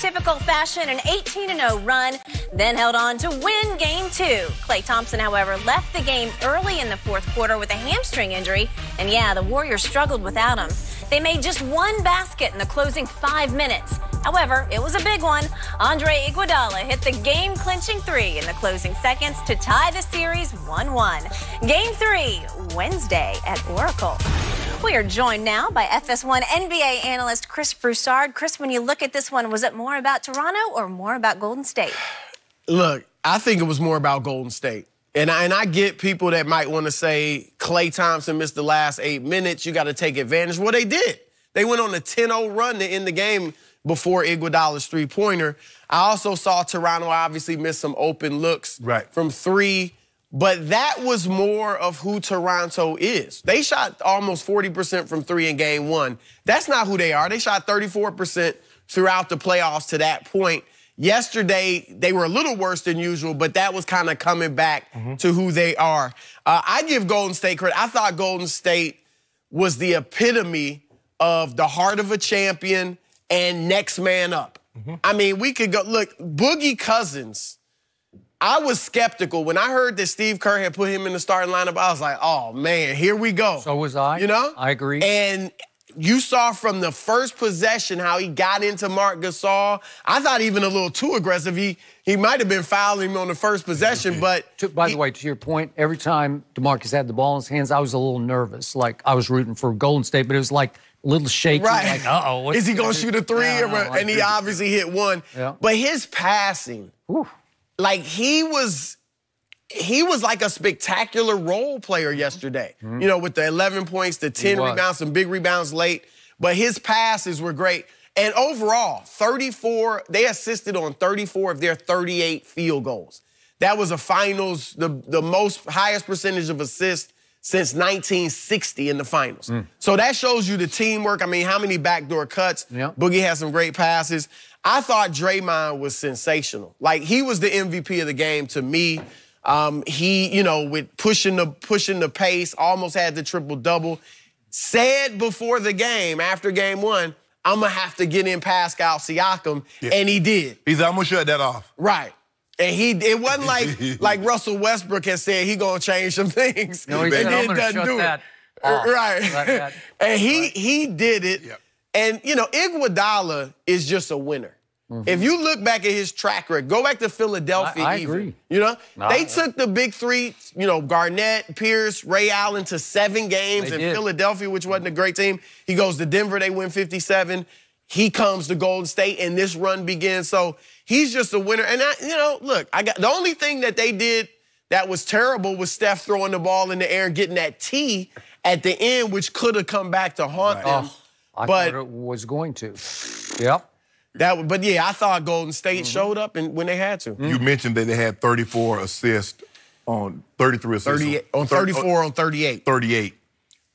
typical fashion, an 18-0 run, then held on to win Game 2. Klay Thompson, however, left the game early in the fourth quarter with a hamstring injury, and yeah, the Warriors struggled without him. They made just one basket in the closing 5 minutes. However, it was a big one. Andre Iguodala hit the game-clinching three in the closing seconds to tie the series 1-1. Game 3, Wednesday at Oracle. We are joined now by FS1 NBA analyst Chris Broussard. Chris, when you look at this one, was it more about Toronto or more about Golden State? Look, I think it was more about Golden State. And I get people that might want to say Klay Thompson missed the last 8 minutes. You got to take advantage. Well, they did. They went on a 10-0 run to end the game before Iguodala's three-pointer. I also saw Toronto obviously miss some open looks from three. But that was more of who Toronto is. They shot almost 40% from three in Game 1. That's not who they are. They shot 34% throughout the playoffs to that point. Yesterday, they were a little worse than usual, but that was kind of coming back to who they are. I give Golden State credit. I thought Golden State was the epitome of the heart of a champion and next man up. I mean, we could go, look, Boogie Cousins, I was skeptical. When I heard that Steve Kerr had put him in the starting lineup, I was like, oh, man, here we go. So was I. You know? I agree. And you saw from the first possession how he got into Marc Gasol. I thought even a little too aggressive. He might have been fouling him on the first possession, but... By the way, to your point, every time DeMarcus had the ball in his hands, I was a little nervous. Like, I was rooting for Golden State, but it was like a little shaky. Right. Like, uh-oh. Is he going to shoot a three? And he obviously hit one. Yeah. But his passing, like he was like a spectacular role player yesterday. You know, with the 11 points, the 10 rebounds, some big rebounds late. But his passes were great. And overall, 34, they assisted on 34 of their 38 field goals. That was a finals, the most highest percentage of assists since 1960 in the finals. So that shows you the teamwork. I mean, how many backdoor cuts? Boogie had some great passes. I thought Draymond was sensational. Like, he was the MVP of the game to me. He, you know, with pushing the pace, almost had the triple-double. Said before the game, after Game 1, I'm going to have to get in Pascal Siakam, and he did. He said, I'm going to shut that off. Right. And it wasn't like Russell Westbrook has said he going to change some things. No, he said, I'm going to shut that off. Right. And he did it. And, you know, Iguodala is just a winner. If you look back at his track record, go back to Philadelphia. I agree. You know, they took the big three, you know, Garnett, Pierce, Ray Allen to 7 games in Philadelphia, which wasn't a great team. He goes to Denver, they win 57. He comes to Golden State, and this run begins. So he's just a winner. And, you know, look, the only thing that they did that was terrible was Steph throwing the ball in the air and getting that tee at the end, which could have come back to haunt them. I thought it was going to. Yep. But yeah, I thought Golden State showed up when they had to. You mentioned that they had 34 assists on 33 assists. 34 on 38. 38.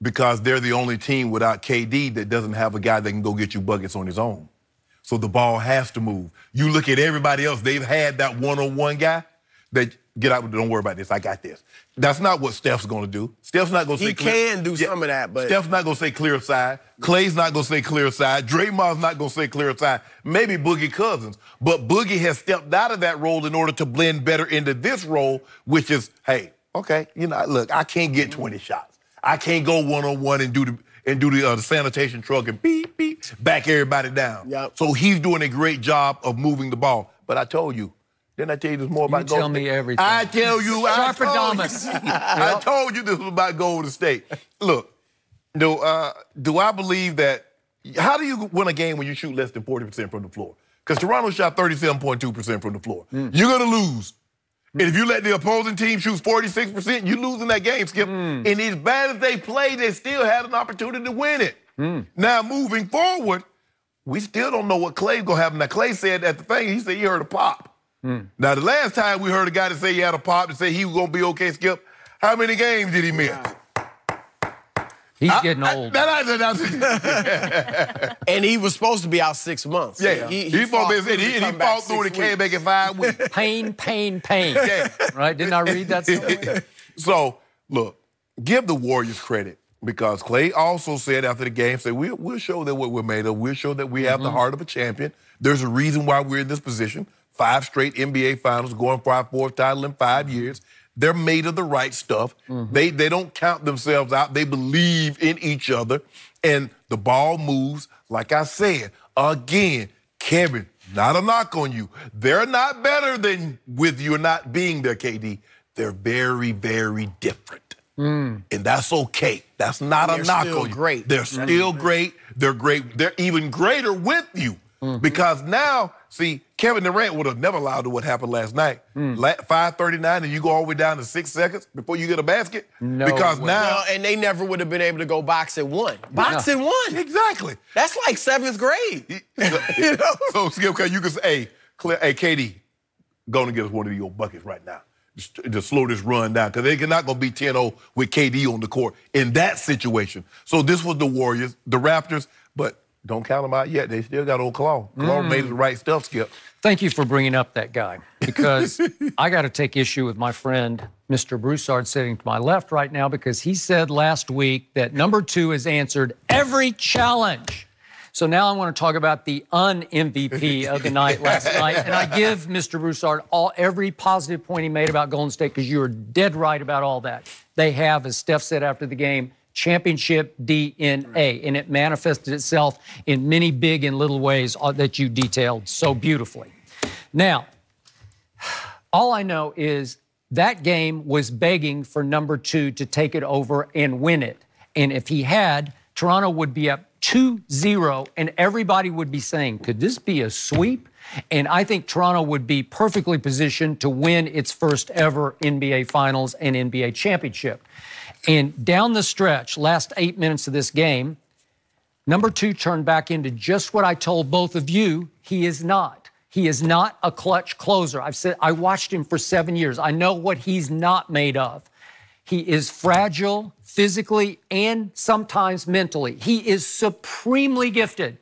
Because they're the only team without KD that doesn't have a guy that can go get you buckets on his own. So the ball has to move. You look at everybody else, they've had that one-on-one guy that get out, don't worry about this, I got this. That's not what Steph's going to do. Steph's not going to say clear. He can do some of that, but... Steph's not going to say clear side. Klay's not going to say clear side. Draymond's not going to say clear side. Maybe Boogie Cousins. But Boogie has stepped out of that role in order to blend better into this role, which is, hey, okay, you know, look, I can't get 20 shots. I can't go one-on-one and do the sanitation truck and beep, beep, back everybody down. So he's doing a great job of moving the ball. But I told you, didn't I tell you this more about Golden State? You tell me everything. I tell you, I told you this was about Golden State. Look, do I believe that, how do you win a game when you shoot less than 40% from the floor? Because Toronto shot 37.2% from the floor. You're going to lose. And if you let the opposing team shoot 46%, you lose in that game, Skip. And as bad as they played, they still had an opportunity to win it. Now, moving forward, we still don't know what Klay's going to have. Now, Klay said at the thing, he said he heard a pop. Now, the last time we heard a guy that say he had a pop, to say he was going to be okay, Skip, how many games did he miss? He's getting old. And he was supposed to be out 6 months. Yeah, he fought through and came back in 5 weeks. Pain. Yeah. Right? Didn't I read that somewhere? So, look, give the Warriors credit. because Klay also said after the game, we'll show that what we're made of. We'll show that we have the heart of a champion. There's a reason why we're in this position. 5 straight NBA finals, going for our 4th title in 5 years. They're made of the right stuff. They don't count themselves out. They believe in each other. And the ball moves. Like I said, again, Kevin, not a knock on you. They're not better than with you not being there, KD. They're very, very different. And that's okay. That's not a knock on you. Great. They're still great. They're great. They're even greater with you. Because now, see, Kevin Durant would have never allowed what happened last night. 5:39 and you go all the way down to 6 seconds before you get a basket? No because way. now... And they never would have been able to go box at 1. Box at 1. Exactly. That's like 7th grade. You know? So, Skip, you can say, hey, KD, go and get us one of your buckets right now. Just slow this run down, because they're not going to be 10-0 with KD on the court in that situation. So this was the Warriors, the Raptors, but don't count them out yet. They still got old Claw. Claw made the right stuff, Skip. Thank you for bringing up that guy, because I got to take issue with my friend, Mr. Broussard, sitting to my left right now, because he said last week that number 2 has answered every challenge. So now I want to talk about the un-MVP of the night last night. And I give Mr. Broussard every positive point he made about Golden State, because you are dead right about all that. They have, as Steph said after the game, championship DNA, and it manifested itself in many big and little ways that you detailed so beautifully. Now, all I know is that game was begging for number 2 to take it over and win it. And if he had, Toronto would be up 2-0, and everybody would be saying, could this be a sweep? And I think Toronto would be perfectly positioned to win its first ever NBA Finals and NBA championship. And down the stretch, last 8 minutes of this game, number 2 turned back into just what I told both of you he is not. He is not a clutch closer. I've said I watched him for 7 years. I know what he's not made of. He is fragile physically and sometimes mentally. He is supremely gifted.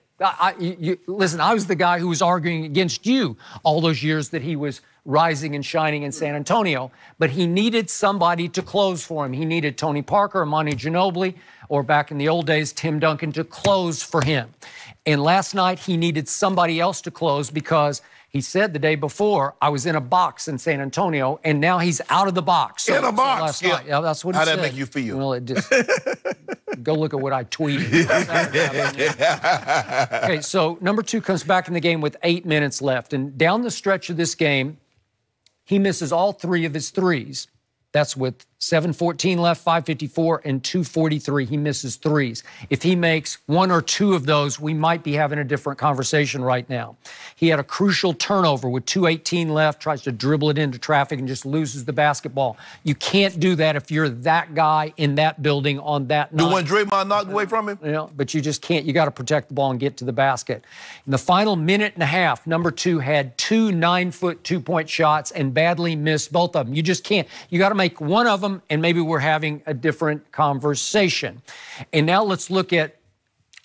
Listen, I was the guy who was arguing against you all those years that he was rising and shining in San Antonio, but he needed somebody to close for him. He needed Tony Parker, Monty Ginobili, or back in the old days, Tim Duncan, to close for him. And last night, he needed somebody else to close, because he said the day before, I was in a box in San Antonio, and now he's out of the box. So, in a box? Last night, yeah, that's what he said. How'd that make you feel? Well, it just... Go look at what I tweeted. Okay, so number 2 comes back in the game with 8 minutes left. And down the stretch of this game, he misses all 3 of his threes. That's with 7:14 left, 5:54, and 2:43. He misses threes. If he makes 1 or 2 of those, we might be having a different conversation right now. He had a crucial turnover with 2:18 left, tries to dribble it into traffic and just loses the basketball. You can't do that if you're that guy in that building on that night. The one Draymond knocked away from him? You know, but you just can't. You got to protect the ball and get to the basket. In the final minute and a half, number 2 had 2 9-foot 2-point shots and badly missed both of them. You just can't. You got to make one of them, and maybe we're having a different conversation. And now let's look at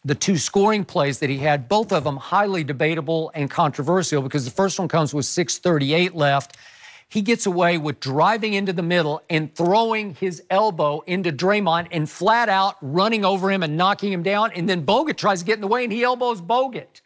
the 2 scoring plays that he had, both of them highly debatable and controversial, because the first one comes with 6:38 left. He gets away with driving into the middle and throwing his elbow into Draymond and flat out running over him and knocking him down. And then Bogut tries to get in the way, and he elbows Bogut.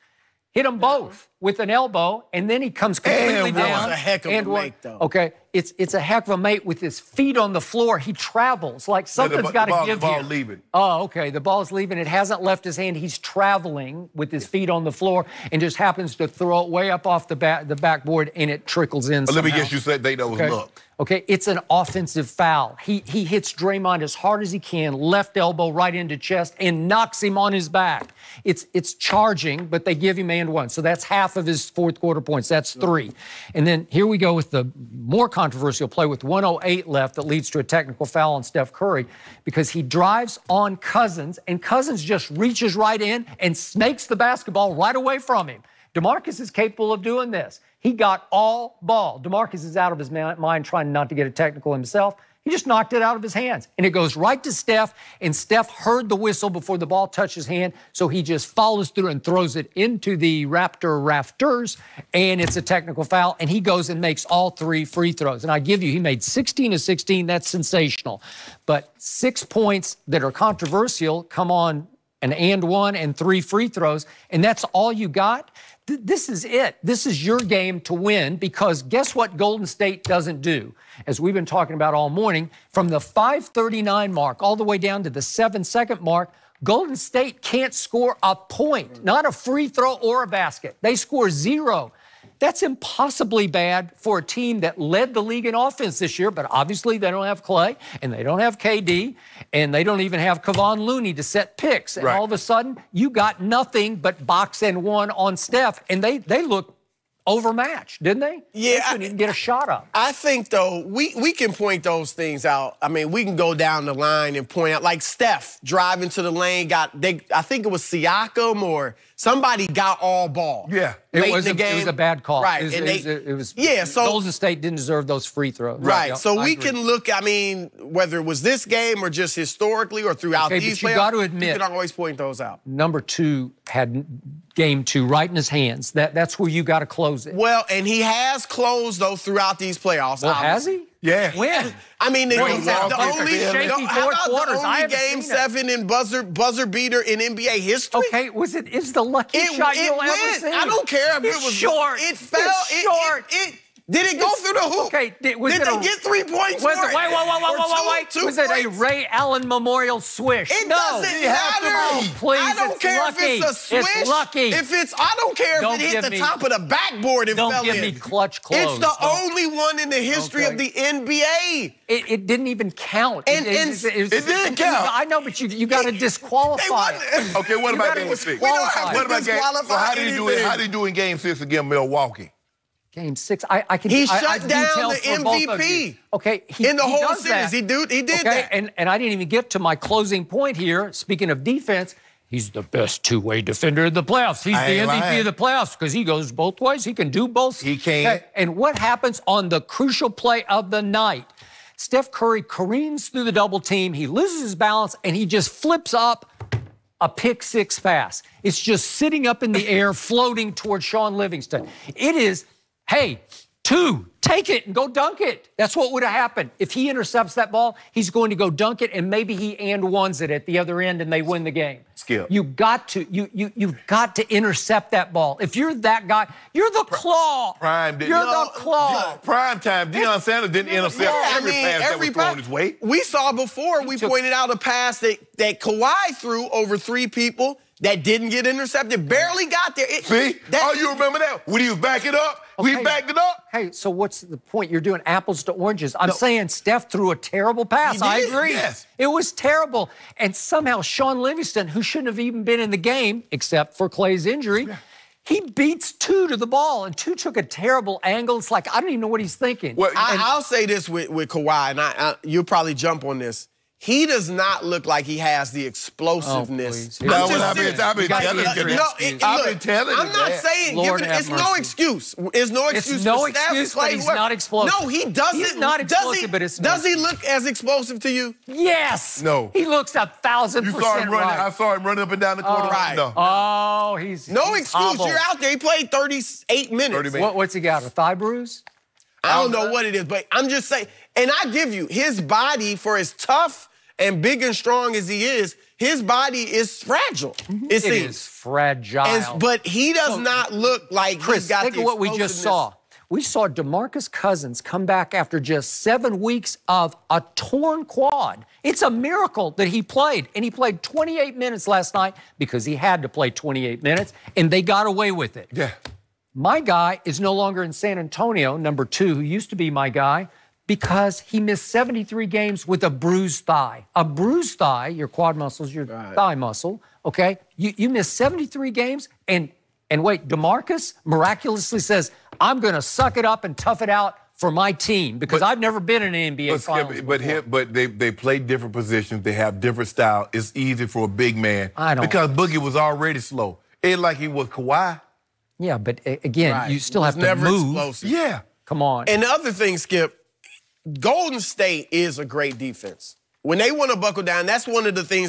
Hit them both with an elbow, and then he comes completely down. That was a heck of a make, though. Okay, it's a heck of a make with his feet on the floor. He travels. Like, something's got to give here. The ball leaving. Oh, okay, the ball's leaving. It hasn't left his hand. He's traveling with his feet on the floor and just happens to throw it way up off the backboard, and it trickles in somehow. Let me guess, you said they know it was luck. Okay, it's an offensive foul. He hits Draymond as hard as he can, left elbow right into chest, and knocks him on his back. It's charging, but they give him and 1. So that's half of his fourth quarter points. That's 3. And then here we go with the more controversial play with 1:08 left that leads to a technical foul on Steph Curry, because he drives on Cousins, and Cousins just reaches right in and snakes the basketball right away from him. DeMarcus is capable of doing this. He got all ball. DeMarcus is out of his mind trying not to get a technical himself. He just knocked it out of his hands. And it goes right to Steph, and Steph heard the whistle before the ball touched his hand, so he just follows through and throws it into the rafters, and it's a technical foul, and he goes and makes all 3 free throws. And I give you, he made 16 of 16. That's sensational. But 6 points that are controversial come on an and 1 and 3 free throws, and that's all you got? This is it. This is your game to win, because guess what Golden State doesn't do? As we've been talking about all morning, from the 5:39 mark all the way down to the 7-second mark, Golden State can't score a point, not a free throw or a basket. They score 0. That's impossibly bad for a team that led the league in offense this year, but obviously they don't have Clay, and they don't have KD, and they don't even have Kevon Looney to set picks. And all of a sudden, you got nothing but box and 1 on Steph, and they look overmatched, didn't they? Yeah. They couldn't even get a shot up. I think, though, we can point those things out. I mean, we can go down the line and point out, like Steph driving to the lane, I think it was Siakam or somebody got all ball. Yeah. It was a bad call. Right. So Golden State didn't deserve those free throws. Right. Yep, so we can look, I mean, whether it was this game or just historically or throughout these playoffs, you got to admit, you can always point those out. Number 2 had game 2 right in his hands. That's where you got to close it. Well, and he has closed, though, throughout these playoffs. Well, has he? Yeah. When? I mean, the only I Game 7 in buzzer beater in NBA history. Okay, it's the luckiest shot you'll ever see. I don't care if it was short. It fell. It's short. Did it go through the hoop? Okay, did they get 3 points for it? Wait. Was it a Ray Allen Memorial swish? It doesn't matter. Please, I don't care if it's a swish. It's lucky. I don't care if it hit the top of the backboard and fell in. Don't give me clutch close. It's the only one in the history of the NBA. It didn't even count. It didn't count. I know, but you got to disqualify it. Okay, what about Game 6? What about Game 6? So how did he do in Game 6 against Milwaukee? Game 6, He shut down the MVP. Okay, in the whole series, he did that. And I didn't even get to my closing point here. Speaking of defense, he's the best two-way defender in the playoffs. He's the MVP of the playoffs because he goes both ways. He can do both. He can. Okay. And what happens on the crucial play of the night? Steph Curry careens through the double team. He loses his balance, and he just flips up a pick-6 pass. It's just sitting up in the air, floating towards Sean Livingston. It is... Hey, 2, take it and go dunk it. That's what would have happened. If he intercepts that ball, he's going to go dunk it, and maybe he and ones it at the other end, and they win the game. Skip. You've got to intercept that ball. If you're that guy, you're the claw. Prime you're the claw. Prime time. Deion Sanders didn't intercept every pass that was thrown his way. We saw before. We pointed out a pass that Kawhi threw over 3 people that didn't get intercepted. Barely got there. You remember that? When he was backing up? Okay. We backed it up. Hey, so what's the point? You're doing apples to oranges. I'm saying Steph threw a terrible pass. I agree. Yes. It was terrible. And somehow Sean Livingston, who shouldn't have even been in the game, except for Clay's injury, he beats 2 to the ball, and 2 took a terrible angle. It's like, I don't even know what he's thinking. Well, I'll say this with Kawhi, and you'll probably jump on this. He does not look like he has the explosiveness. I've been telling you. I'm not saying it's no excuse. It's no excuse. It's no excuse, but he's not explosive. No, he doesn't. He's not explosive, but it's does he look as explosive to you? Yes. No. He looks 1,000% You saw him running. I saw him running up and down the court. Right. No. Oh, he's excuse. hobbled. You're out there. He played 38 minutes. What's he got? A thigh bruise? I don't know what it is, but I'm just saying. And I give you his body, for as tough and big and strong as he is, his body is fragile. It is fragile. But he does not look like he's got the think of what we just saw. We saw DeMarcus Cousins come back after just 7 weeks of a torn quad. It's a miracle that he played. And he played 28 minutes last night because he had to play 28 minutes, and they got away with it. Yeah. My guy is no longer in San Antonio, number 2, who used to be my guy, because he missed 73 games with a bruised thigh. A bruised thigh, your quad muscles, your thigh muscle, okay? You miss 73 games, and wait, DeMarcus miraculously says, I'm going to suck it up and tough it out for my team, because I've never been in an NBA Finals before. But they play different positions. They have different style. It's easy for a big man. Because Boogie was already slow. Ain't like he was Kawhi. Yeah, but again, you still have to move. Explosive. Yeah. Come on. And the other thing, Skip, Golden State is a great defense. When they want to buckle down, that's one of the things